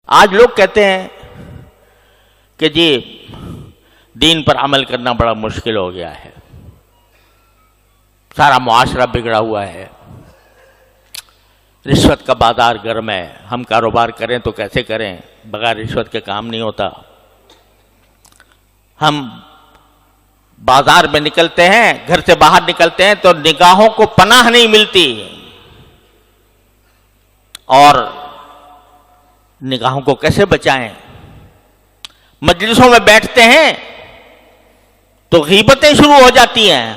آج لوگ کہتے ہیں کہ جی دین پر عمل کرنا بڑا مشکل ہو گیا ہے، سارا معاشرہ بگڑا ہوا ہے، رشوت کا بازار گرم ہے، ہم کاروبار کریں تو کیسے کریں، بغیر رشوت کے کام نہیں ہوتا، ہم بازار میں نکلتے ہیں، گھر سے باہر نکلتے ہیں تو نگاہوں کو پناہ نہیں ملتی، اور نگاہوں کو کیسے بچائیں؟ مجلسوں میں بیٹھتے ہیں تو غیبتیں شروع ہو جاتی ہیں،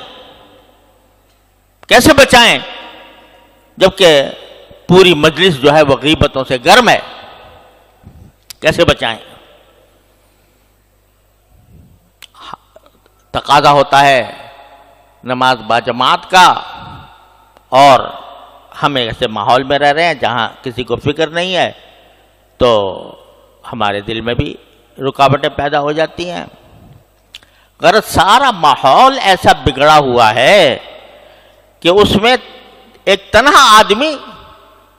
کیسے بچائیں جبکہ پوری مجلس جو ہے وہ غیبتوں سے گرم ہے؟ کیسے بچائیں؟ تقاضا ہوتا ہے نماز باجماعت کا، اور ہم ایسے ماحول میں رہ رہے ہیں جہاں کسی کو فکر نہیں ہے، تو ہمارے دل میں بھی رکاوٹیں پیدا ہو جاتی ہیں۔ غرض سارا ماحول ایسا بگڑا ہوا ہے کہ اس میں ایک تنہا آدمی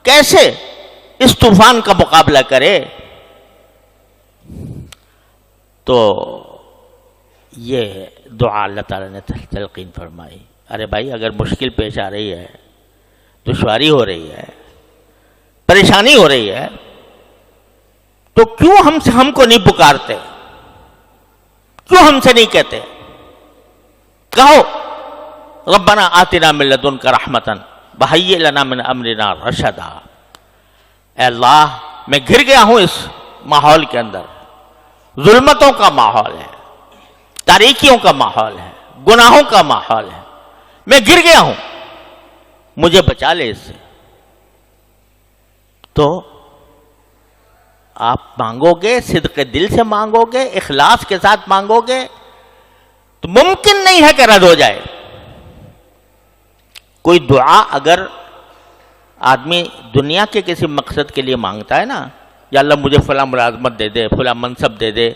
کیسے اس طوفان کا مقابلہ کرے؟ تو یہ دعا اللہ تعالیٰ نے تلقین فرمائی، ارے بھائی اگر مشکل پیش آ رہی ہے، دشواری ہو رہی ہے، پریشانی ہو رہی ہے، تو کیوں ہم کو نہیں پکارتے؟ کیوں ہم سے نہیں کہتے؟ کہو ربنا آتنا من لدنک رحمتا وہیئ لنا من امرنا رشدا۔ اے اللہ میں گر گیا ہوں اس ماحول کے اندر، ظلمتوں کا ماحول ہے، تاریکیوں کا ماحول ہے، گناہوں کا ماحول ہے، میں گر گیا ہوں، مجھے بچا لے اس سے۔ تو آپ مانگو گے، صدق دل سے مانگو گے، اخلاص کے ساتھ مانگو گے، تو ممکن نہیں ہے کہ رد ہو جائے۔ کوئی دعا اگر آدمی دنیا کے کسی مقصد کے لیے مانگتا ہے نا، یا اللہ مجھے فلاں ملازمت دے دے، فلاں منصب دے دے،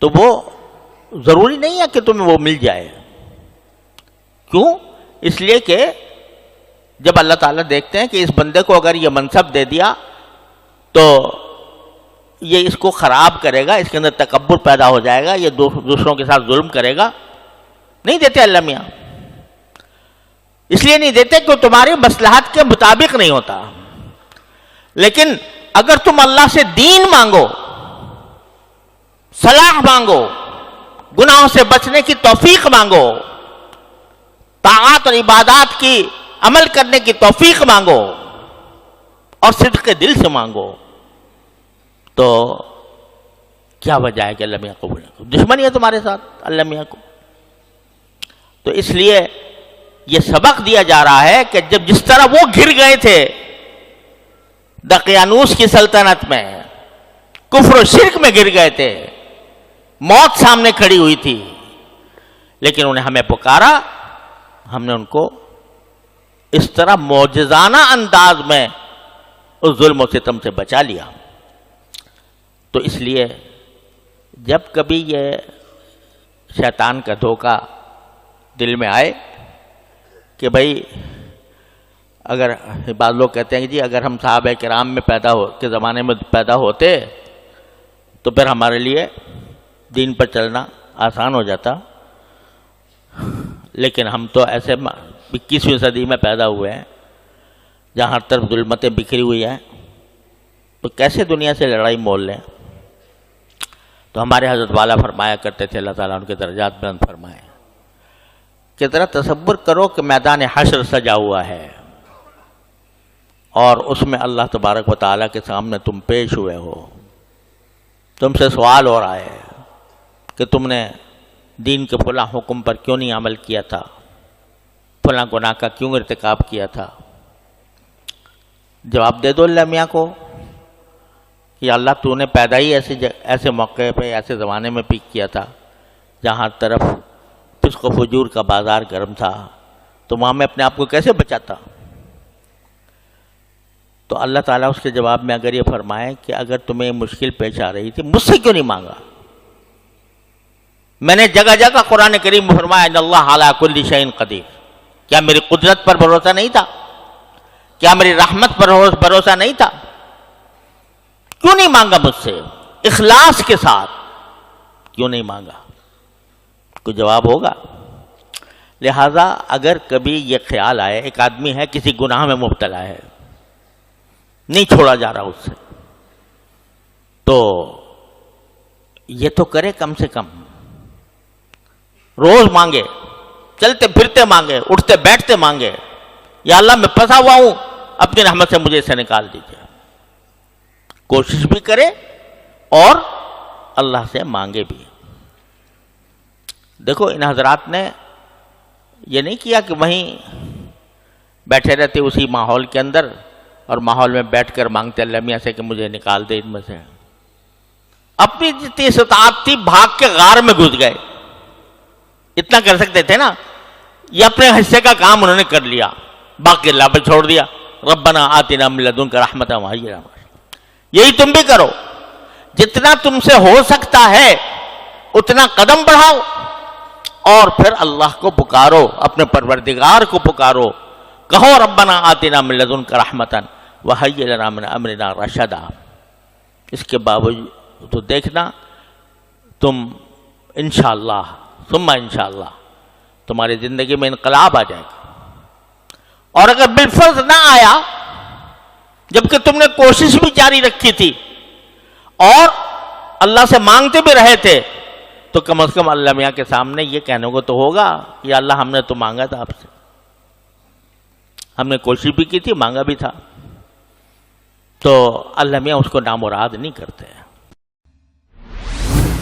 تو وہ ضروری نہیں ہے کہ تمہیں وہ مل جائے۔ کیوں؟ اس لیے کہ جب اللہ تعالیٰ دیکھتے ہیں کہ اس بندے کو اگر یہ منصب دے دیا تو یہ اس کو خراب کرے گا، اس کے اندر تکبر پیدا ہو جائے گا، یہ دوسروں کے ساتھ ظلم کرے گا، نہیں دیتے اللہ میاں۔ اس لیے نہیں دیتے کہ تمہاری مصلحت کے مطابق نہیں ہوتا۔ لیکن اگر تم اللہ سے دین مانگو، صلاح مانگو، گناہوں سے بچنے کی توفیق مانگو، طاعات اور عبادات کی عمل کرنے کی توفیق مانگو، اور صدق دل سے مانگو، تو کیا وجہ ہے کہ اللہ میاں قبول نہ کرے؟ دشمنی ہے تمہارے ساتھ اللہ میاں کو۔ تو اس لیے یہ سبق دیا جا رہا ہے کہ جس طرح وہ گر گئے تھے دقیانوس کی سلطنت میں، کفر و شرک میں گر گئے تھے، موت سامنے کھڑی ہوئی تھی، لیکن انہیں ہمیں پکارا، ہم نے ان کو اس طرح معجزانہ انداز میں اس ظلم و ستم سے بچا لیا۔ تو اس لیے جب کبھی یہ شیطان کا دھوکہ دل میں آئے کہ بھائی اگر بعض لوگ کہتے ہیں کہ جی اگر ہم صحابہ کرام میں کے زمانے میں پیدا ہوتے تو پھر ہمارے لیے دین پر چلنا آسان ہو جاتا، لیکن ہم تو ایسے 21ویں صدی میں پیدا ہوئے ہیں جہاں ہر طرف ظلمتیں بکھری ہوئی ہیں، تو کیسے دنیا سے لڑائی مول لیں؟ تو ہمارے حضرت والا فرمایا کرتے تھے، اللہ تعالیٰ ان کے درجات بلند فرمائے، کہ ذرا تصور کرو کہ میدان حشر سجا ہوا ہے، اور اس میں اللہ تبارک و تعالیٰ کے سامنے تم پیش ہوئے ہو، تم سے سوال ہو رہا ہے کہ تم نے دین کے فلاں حکم پر کیوں نہیں عمل کیا تھا، فلاں گناہ کا کیوں ارتکاب کیا تھا؟ جواب دے دو اللہ میاں کو کہ اللہ تو نے پیدا ہی ایسے موقع پہ، ایسے زمانے میں پیک کیا تھا جہاں طرف فسق و فجور کا بازار گرم تھا، تو وہاں میں اپنے آپ کو کیسے بچاتا؟ تو اللہ تعالیٰ اس کے جواب میں اگر یہ فرمائے کہ اگر تمہیں مشکل پیش آ رہی تھی مجھ سے کیوں نہیں مانگا؟ میں نے جگہ جگہ قرآن کریم میں فرمایا ان اللہ علی کل شیء قدیر۔ کیا میری قدرت پر بھروسہ نہیں تھا؟ کیا میری رحمت پر بھروسہ نہیں تھا؟ کیوں نہیں مانگا مجھ سے؟ اخلاص کے ساتھ کیوں نہیں مانگا؟ کوئی جواب ہوگا؟ لہذا اگر کبھی یہ خیال آئے، ایک آدمی ہے کسی گناہ میں مبتلا ہے، نہیں چھوڑا جا رہا اس سے، تو یہ تو کرے کم سے کم روز مانگے، چلتے پھرتے مانگے، اٹھتے بیٹھتے مانگے، یا اللہ میں پھنسا ہوا ہوں، اپنی رحمت سے مجھے اسے نکال دیجیے۔ کوشش بھی کرے اور اللہ سے مانگے بھی۔ دیکھو ان حضرات نے یہ نہیں کیا کہ وہیں بیٹھے رہتے اسی ماحول کے اندر اور ماحول میں بیٹھ کر مانگتے اللہ میاں سے کہ مجھے نکال دے ان میں سے۔ اپنی جتنی استطاعت تھی بھاگ کے غار میں گھس گئے، اتنا کر سکتے تھے نا، یہ اپنے حصے کا کام انہوں نے کر لیا، باقی اللہ پہ چھوڑ دیا۔ ربنا آتنا من لدنک رحمۃ وہی رحمت۔ یہی تم بھی کرو، جتنا تم سے ہو سکتا ہے اتنا قدم بڑھاؤ اور پھر اللہ کو پکارو، اپنے پروردگار کو پکارو، کہو ربنا آتنا من لدنک رحمۃ وہیئ لنا من امرنا رشدا۔ اس کے باوجود تو دیکھنا تم انشاءاللہ ثم انشاءاللہ تمہاری زندگی میں انقلاب آ جائے گا۔ اور اگر بالفرض نہ آیا جبکہ تم نے کوشش بھی جاری رکھی تھی اور اللہ سے مانگتے بھی رہے تھے، تو کم از کم اللہ میاں کے سامنے یہ کہنے کو تو ہوگا یا اللہ ہم نے تو مانگا تھا آپ سے، ہم نے کوشش بھی کی تھی، مانگا بھی تھا۔ تو اللہ میاں اس کو نامراد نہیں کرتے ہیں۔